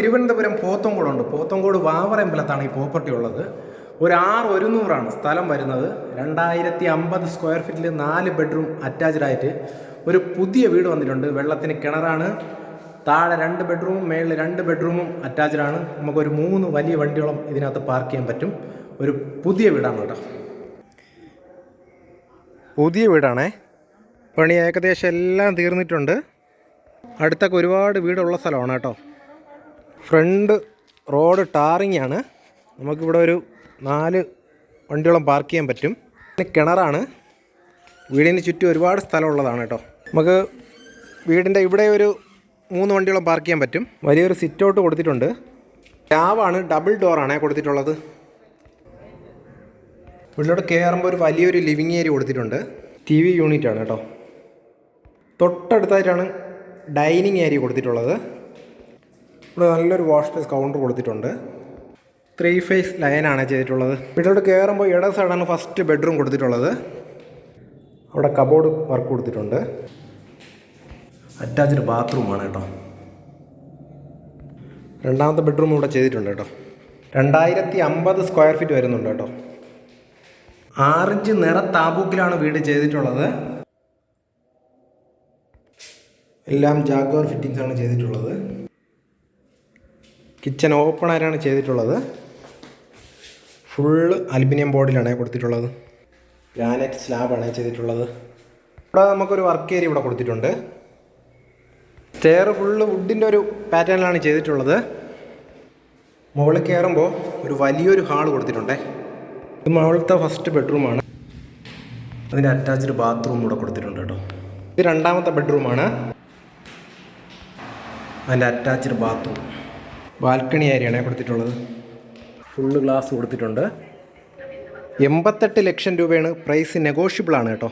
തിരുവനന്തപുരം പോത്തങ്കോടുണ്ട്. പോത്തങ്കോട് വാവറമ്പലത്താണ് ഈ പ്രോപ്പർട്ടി ഉള്ളത്. ഒരു 6,100 സ്ഥലം വരുന്നത്. 2050 സ്ക്വയർ ഫീറ്റിൽ 4 ബെഡ്റൂം അറ്റാച്ച്ഡ് ആയിട്ട് ഒരു പുതിയ വീട് വന്നിട്ടുണ്ട്. വെള്ളത്തിന് കിണറാണ്. താഴെ 2 ബെഡ്റൂമും മേളിൽ 2 ബെഡ്റൂമും അറ്റാച്ച്ഡ് ആണ്. നമുക്കൊരു 3 വലിയ വണ്ടിയോളം ഇതിനകത്ത് പാർക്ക് ചെയ്യാൻ പറ്റും. ഒരു പുതിയ വീടാണ് കേട്ടോ. പുതിയ വീടാണേ. പണി ഏകദേശം എല്ലാം തീർന്നിട്ടുണ്ട്. അടുത്തൊക്കെ ഒരുപാട് വീടുള്ള സ്ഥലമാണ് കേട്ടോ. ഫ്രണ്ട് റോഡ് ടാറിങ് ആണ്. നമുക്കിവിടെ ഒരു 4 വണ്ടിയോളം പാർക്ക് ചെയ്യാൻ പറ്റും. കിണറാണ്. വീടിന് ചുറ്റും ഒരുപാട് സ്ഥലമുള്ളതാണ് കേട്ടോ. നമുക്ക് വീടിൻ്റെ ഇവിടെ ഒരു 3 വണ്ടിയോളം പാർക്ക് ചെയ്യാൻ പറ്റും. വലിയൊരു സിറ്റ് ഔട്ട് കൊടുത്തിട്ടുണ്ട്. ലാവാണ്, ഡബിൾ ഡോറാണ് കൊടുത്തിട്ടുള്ളത്. വീട്ടിലോട്ട് കയറുമ്പോൾ ഒരു വലിയൊരു ലിവിങ് ഏരിയ കൊടുത്തിട്ടുണ്ട്. TV യൂണിറ്റ് ആണ് കേട്ടോ. തൊട്ടടുത്തായിട്ടാണ് ഡൈനിങ് ഏരിയ കൊടുത്തിട്ടുള്ളത്. ഇവിടെ നല്ലൊരു വാഷ് സ്പേസ് കൗണ്ടർ കൊടുത്തിട്ടുണ്ട്. 3 ഫേസ് ലൈനാണ് ചെയ്തിട്ടുള്ളത്. വീട്ടിലോട്ട് കയറുമ്പോൾ ഇട സൈഡാണ് ഫസ്റ്റ് ബെഡ്റൂം കൊടുത്തിട്ടുള്ളത്. അവിടെ കബോർഡ് വർക്ക് കൊടുത്തിട്ടുണ്ട്. അറ്റാച്ച്ഡ് ബാത്റൂമാണ് കേട്ടോ. രണ്ടാമത്തെ ബെഡ്റൂം ഇവിടെ ചെയ്തിട്ടുണ്ട് കേട്ടോ. 2050 സ്ക്വയർ ഫീറ്റ് വരുന്നുണ്ട് കേട്ടോ. 6 ഇഞ്ച് നിറ താബൂക്കിലാണ് വീട് ചെയ്തിട്ടുള്ളത്. എല്ലാം ജാഗ്വാർ ഫിറ്റിംഗ്സ് ആണ് ചെയ്തിട്ടുള്ളത്. കിച്ചൺ ഓപ്പൺ ആയിട്ടാണ് ചെയ്തിട്ടുള്ളത്. ഫുള്ള് അലുമിനിയം ബോർഡിലാണ് കൊടുത്തിട്ടുള്ളത്. ഗ്രാനൈറ്റ് സ്ലാബാണ് ചെയ്തിട്ടുള്ളത്. ഇവിടെ നമുക്കൊരു വർക്ക് ഏരിയ ഇവിടെ കൊടുത്തിട്ടുണ്ട്. സ്റ്റെയർ ഫുള്ള് വുഡിൻ്റെ ഒരു പാറ്റേണിലാണ് ചെയ്തിട്ടുള്ളത്. മുകളിൽ കയറുമ്പോൾ ഒരു വലിയൊരു ഹാള് കൊടുത്തിട്ടുണ്ട്. ഇത് മുകളിലത്തെ ഫസ്റ്റ് ബെഡ്റൂമാണ്. അതിൻ്റെ അറ്റാച്ച്ഡ് ബാത്റൂം ഇവിടെ കൊടുത്തിട്ടുണ്ട് കേട്ടോ. ഇത് രണ്ടാമത്തെ ബെഡ്റൂമാണ്. അതിൻ്റെ അറ്റാച്ച്ഡ് ബാത്റൂം. ബാൽക്കണി ഏരിയയാണ് കൊടുത്തിട്ടുള്ളത്. ഫുള്ള് ഗ്ലാസ് കൊടുത്തിട്ടുണ്ട്. 88 ലക്ഷം രൂപയാണ് പ്രൈസ്. നെഗോഷ്യബിൾ ആണ് കേട്ടോ.